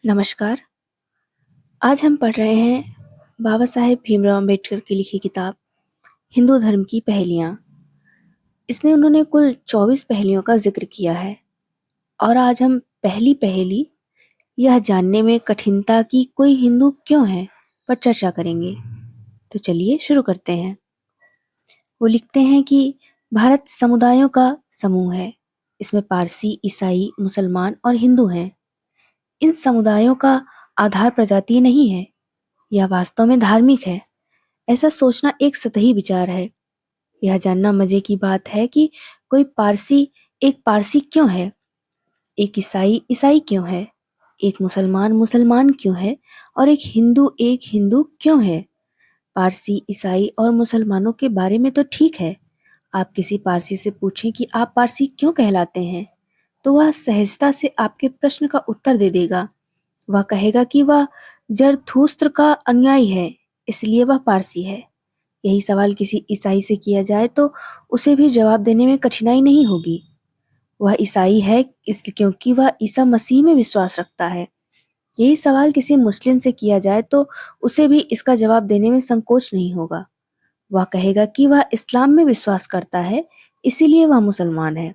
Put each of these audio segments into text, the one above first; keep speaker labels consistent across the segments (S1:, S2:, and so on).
S1: नमस्कार। आज हम पढ़ रहे हैं बाबा साहेब भीमराव अम्बेडकर की लिखी किताब हिंदू धर्म की पहेलियाँ। इसमें उन्होंने कुल 24 पहेलियों का जिक्र किया है और आज हम पहली पहेली, यह जानने में कठिनता कि कोई हिंदू क्यों है, पर चर्चा करेंगे। तो चलिए शुरू करते हैं। वो लिखते हैं कि भारत समुदायों का समूह है। इसमें पारसी, ईसाई, मुसलमान और हिंदू हैं। इन समुदायों का आधार प्रजातीय नहीं है, यह वास्तव में धार्मिक है। ऐसा सोचना एक सतही विचार है। यह जानना मजे की बात है कि कोई पारसी एक पारसी क्यों है, एक ईसाई ईसाई क्यों है, एक मुसलमान मुसलमान क्यों है और एक हिंदू क्यों है। पारसी, ईसाई और मुसलमानों के बारे में तो ठीक है। आप किसी पारसी से पूछें कि आप पारसी क्यों कहलाते हैं, तो वह सहजता से आपके प्रश्न का उत्तर दे देगा। वह कहेगा कि वह जरथुस्त्र का अनुयायी है, इसलिए वह पारसी है। यही सवाल किसी ईसाई से किया जाए तो उसे भी जवाब देने में कठिनाई नहीं होगी। वह ईसाई है क्योंकि वह ईसा मसीह में विश्वास रखता है। यही सवाल किसी मुस्लिम से किया जाए तो उसे भी इसका जवाब देने में संकोच नहीं होगा। वह कहेगा कि वह इस्लाम में विश्वास करता है, इसीलिए वह मुसलमान है।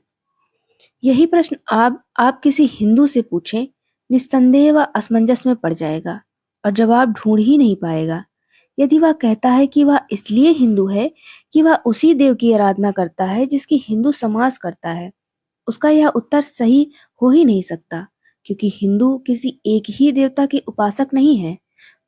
S1: यही प्रश्न आप किसी हिंदू से पूछें, निस्संदेह वह असमंजस में पड़ जाएगा और जवाब ढूंढ ही नहीं पाएगा। यदि वह कहता है कि वह इसलिए हिंदू है कि वह उसी देव की आराधना करता है जिसकी हिंदू समाज करता है, उसका यह उत्तर सही हो ही नहीं सकता, क्योंकि हिंदू किसी एक ही देवता के उपासक नहीं है।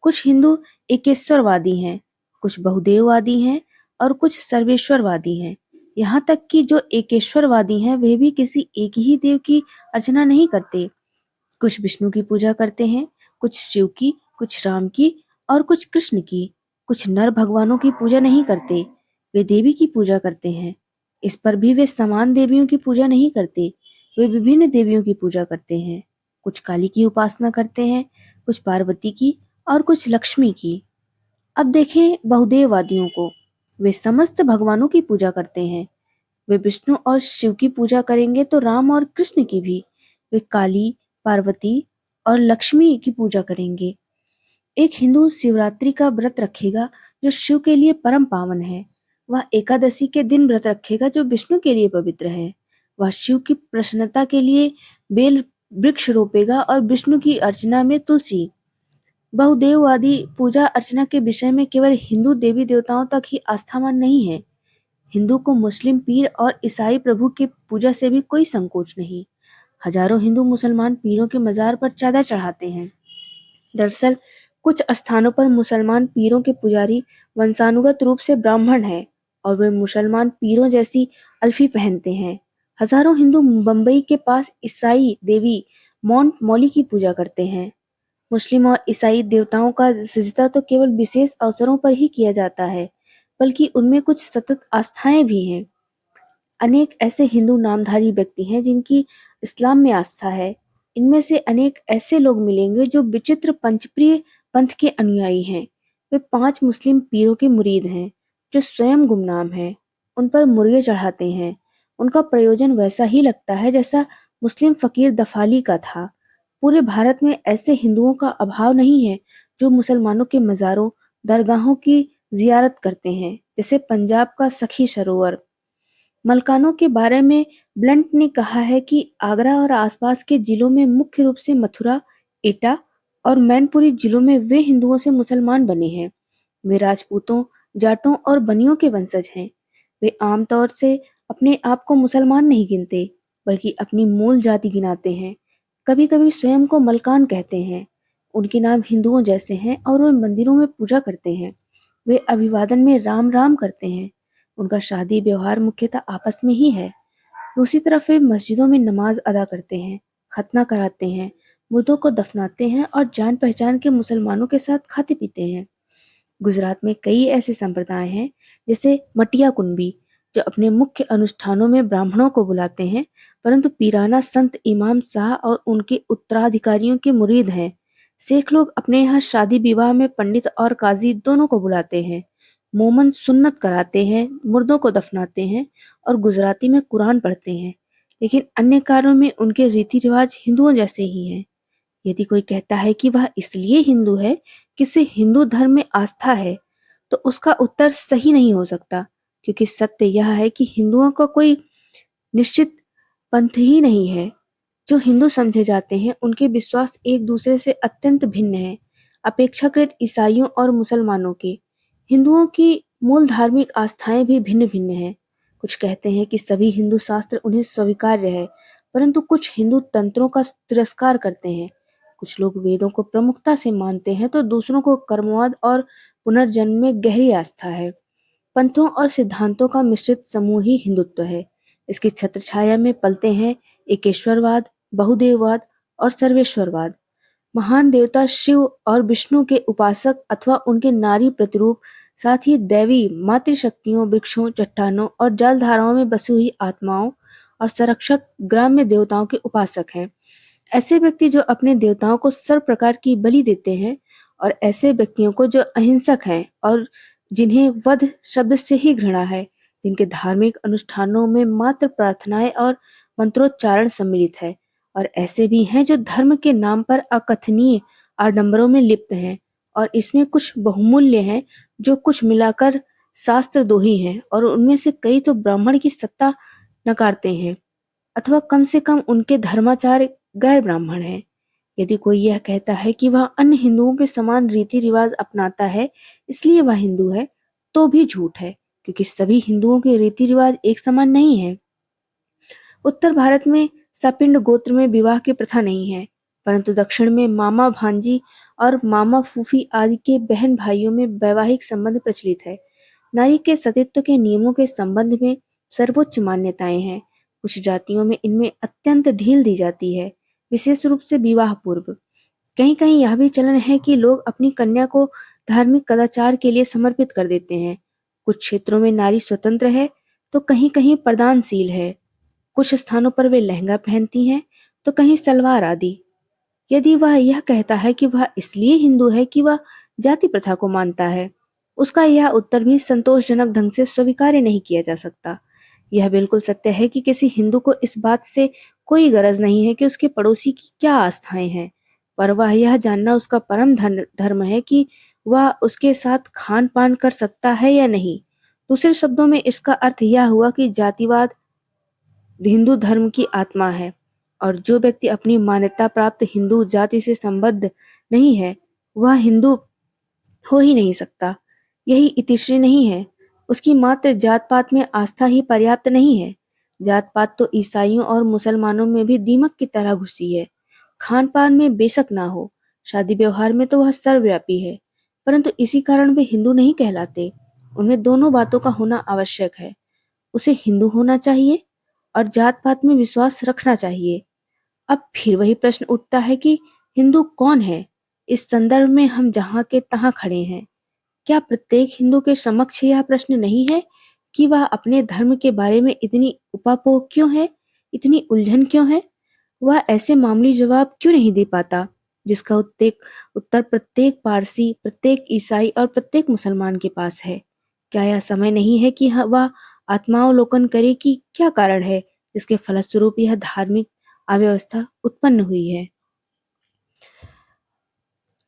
S1: कुछ हिंदू एकेश्वरवादी हैं, कुछ बहुदेववादी हैं और कुछ सर्वेश्वरवादी हैं। यहाँ तक कि जो एकेश्वरवादी हैं वे भी किसी एक ही देव की अर्चना नहीं करते। कुछ विष्णु की पूजा करते हैं, कुछ शिव की, कुछ राम की और कुछ कृष्ण की। कुछ नर भगवानों की पूजा नहीं करते, वे देवी की पूजा करते हैं। इस पर भी वे समान देवियों की पूजा नहीं करते, वे विभिन्न देवियों की पूजा करते हैं। कुछ काली की उपासना करते हैं, कुछ पार्वती की और कुछ लक्ष्मी की। अब देखें बहुदेववादियों को, वे समस्त भगवानों की पूजा करते हैं। वे विष्णु और शिव की पूजा करेंगे तो राम और कृष्ण की भी। वे काली, पार्वती और लक्ष्मी की पूजा करेंगे। एक हिंदू शिवरात्रि का व्रत रखेगा जो शिव के लिए परम पावन है। वह एकादशी के दिन व्रत रखेगा जो विष्णु के लिए पवित्र है। वह शिव की प्रसन्नता के लिए बेल वृक्ष रोपेगा और विष्णु की अर्चना में तुलसी। बहुदेववादी पूजा अर्चना के विषय में केवल हिंदू देवी देवताओं तक ही आस्थावान नहीं है। हिंदू को मुस्लिम पीर और ईसाई प्रभु की पूजा से भी कोई संकोच नहीं। हजारों हिंदू मुसलमान पीरों के मजार पर चादर चढ़ाते हैं। दरअसल कुछ स्थानों पर मुसलमान पीरों के पुजारी वंशानुगत रूप से ब्राह्मण हैं और वे मुसलमान पीरों जैसी अल्फी पहनते हैं। हजारों हिंदू बम्बई के पास ईसाई देवी माउंट मौली की पूजा करते हैं। मुस्लिम और ईसाई देवताओं का सिजदा तो केवल विशेष अवसरों पर ही किया जाता है, बल्कि उनमें कुछ सतत आस्थाएं भी हैं। अनेक ऐसे हिंदू नामधारी व्यक्ति हैं जिनकी इस्लाम में आस्था है। इनमें से अनेक ऐसे लोग मिलेंगे जो विचित्र पंचप्रिय पंथ के अनुयायी हैं। वे 5 मुस्लिम पीरों के मुरीद हैं जो स्वयं गुमनाम हैं। उन पर मुर्गे चढ़ाते हैं। उनका प्रयोजन वैसा ही लगता है जैसा मुस्लिम फकीर दफाली का था। पूरे भारत में ऐसे हिंदुओं का अभाव नहीं है जो मुसलमानों के मज़ारों, दरगाहों की जियारत करते हैं, जैसे पंजाब का सखी सरोवर। मलकानों के बारे में ब्लंट ने कहा है कि आगरा और आसपास के जिलों में, मुख्य रूप से मथुरा, एटा और मैनपुरी जिलों में, वे हिंदुओं से मुसलमान बने हैं। वे राजपूतों, जाटों और बनियों के वंशज हैं। वे आमतौर से अपने आप को मुसलमान नहीं गिनते, बल्कि अपनी मूल जाति गिनाते हैं। कभी कभी स्वयं को मलकान कहते हैं। उनके नाम हिंदुओं जैसे हैं और वे मंदिरों में पूजा करते हैं। वे अभिवादन में राम राम करते हैं। उनका शादी व्यवहार मुख्यतः आपस में ही है। दूसरी तरफ वे मस्जिदों में नमाज अदा करते हैं, खतना कराते हैं, मुर्दों को दफनाते हैं और जान पहचान के मुसलमानों के साथ खाते पीते हैं। गुजरात में कई ऐसे संप्रदाय हैं, जैसे मटिया कुनबी, जो अपने मुख्य अनुष्ठानों में ब्राह्मणों को बुलाते हैं, परंतु पीराना संत इमाम शाह और उनके उत्तराधिकारियों के मुरीद हैं। शेख लोग अपने यहाँ शादी विवाह में पंडित और काजी दोनों को बुलाते हैं। मोमन सुन्नत कराते हैं, मुर्दों को दफनाते हैं और गुजराती में कुरान पढ़ते हैं। लेकिन अन्य कार्यों में उनके रीति रिवाज हिंदुओं जैसे ही हैं। यदि कोई कहता है कि वह इसलिए हिंदू है कि उसे हिंदू धर्म में आस्था है, तो उसका उत्तर सही नहीं हो सकता, क्योंकि सत्य यह है कि हिंदुओं का कोई निश्चित पंथ ही नहीं है। जो हिंदू समझे जाते हैं उनके विश्वास एक दूसरे से अत्यंत भिन्न हैं, अपेक्षाकृत ईसाइयों और मुसलमानों के। हिंदुओं की मूल धार्मिक आस्थाएं भी भिन्न भिन्न हैं। कुछ कहते हैं कि सभी हिंदू शास्त्र उन्हें स्वीकार्य है, परंतु कुछ हिंदू तंत्रों का तिरस्कार करते हैं। कुछ लोग वेदों को प्रमुखता से मानते हैं, तो दूसरों को कर्मवाद और पुनर्जन्म में गहरी आस्था है। पंथों और सिद्धांतों का मिश्रित समूह ही हिंदुत्व है। इसकी छत्रछाया में पलते हैं एकेश्वरवाद, बहुदेववाद और सर्वेश्वरवाद। महान देवता शिव और विष्णु के उपासक अथवा उनके नारी प्रतिरूप, साथ ही दैवी मातृशक्तियों, वृक्षों, चट्टानों और जलधाराओं में बसी हुई आत्माओं और संरक्षक ग्राम्य देवताओं के उपासक हैं। ऐसे व्यक्ति जो अपने देवताओं को सर्व प्रकार की बलि देते हैं, और ऐसे व्यक्तियों को जो अहिंसक हैं और जिन्हें वध शब्द से ही घृणा है, जिनके धार्मिक अनुष्ठानों में मात्र प्रार्थनाएं और मंत्रोच्चारण सम्मिलित है। और ऐसे भी हैं जो धर्म के नाम पर अकथनीय आडंबरों में लिप्त हैं, और इसमें कुछ बहुमूल्य हैं जो कुछ मिलाकर शास्त्रद्रोही हैं, और उनमें से कई तो ब्राह्मण की सत्ता नकारते हैं, अथवा कम से कम उनके धर्माचार्य गैर ब्राह्मण हैं। यदि कोई यह कहता है कि वह अन्य हिंदुओं के समान रीति रिवाज अपनाता है इसलिए वह हिंदू है, तो भी झूठ है, क्योंकि सभी हिंदुओं के रीति रिवाज एक समान नहीं है। उत्तर भारत में सपिंड गोत्र में विवाह की प्रथा नहीं है, परंतु दक्षिण में मामा भांजी और मामा फूफी आदि के बहन भाइयों में वैवाहिक संबंध प्रचलित है। नारी के सतीत्व के नियमों के संबंध में सर्वोच्च मान्यताएं हैं। कुछ जातियों में इनमें अत्यंत ढील दी जाती है, विशेष रूप से विवाह पूर्व। कहीं कहीं यह भी चलन है कि लोग अपनी कन्या को धार्मिक कदाचार के लिए समर्पित कर देते हैं। कुछ क्षेत्रों में नारी स्वतंत्र है, तो कहीं कहीं प्रदानशील है। कुछ स्थानों पर वे लहंगा पहनती हैं, तो कहीं सलवार आदि। यदि वह यह कहता है कि वह इसलिए हिंदू है कि वह जाति प्रथा को मानता है, उसका यह उत्तर भी संतोषजनक ढंग से स्वीकार्य नहीं किया जा सकता। यह बिल्कुल सत्य है कि किसी हिंदू को इस बात से कोई गरज नहीं है कि उसके पड़ोसी की क्या आस्थाएं हैं, पर वह यह जानना उसका परम धर्म है कि वह उसके साथ खान पान कर सकता है या नहीं। दूसरे शब्दों में इसका अर्थ यह हुआ कि जातिवाद हिंदू धर्म की आत्मा है, और जो व्यक्ति अपनी मान्यता प्राप्त हिंदू जाति से संबद्ध नहीं है, वह हिंदू हो ही नहीं सकता। यही इतिश्री नहीं है। उसकी मात्र जात पात में आस्था ही पर्याप्त नहीं है। जात पात तो ईसाइयों और मुसलमानों में भी दीमक की तरह घुसी है। खान पान में बेशक ना हो, शादी व्यवहार में तो वह सर्वव्यापी है, परंतु इसी कारण वे हिंदू नहीं कहलाते। उनमें दोनों बातों का होना आवश्यक है। उसे हिंदू होना चाहिए और जात पात में विश्वास रखना चाहिए। अब फिर वही प्रश्न उठता है कि हिंदू कौन है। इस संदर्भ में हम जहाँ के तहाँ खड़े हैं। क्या प्रत्येक हिंदू के समक्ष यह प्रश्न नहीं है कि वह अपने धर्म के बारे में इतनी उपापोह क्यों है, इतनी उलझन क्यों है? वह ऐसे मामूली जवाब क्यों नहीं दे पाता जिसका उत्तर प्रत्येक पारसी, प्रत्येक ईसाई और प्रत्येक मुसलमान के पास है? क्या यह समय नहीं है कि वह आत्मावलोकन करे कि क्या कारण है जिसके फलस्वरूप यह धार्मिक अव्यवस्था उत्पन्न हुई है?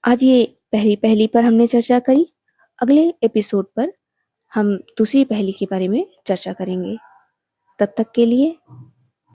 S1: आज ये पहली पहली पर हमने चर्चा करी। अगले एपिसोड पर हम दूसरी पहली के बारे में चर्चा करेंगे। तब तक के लिए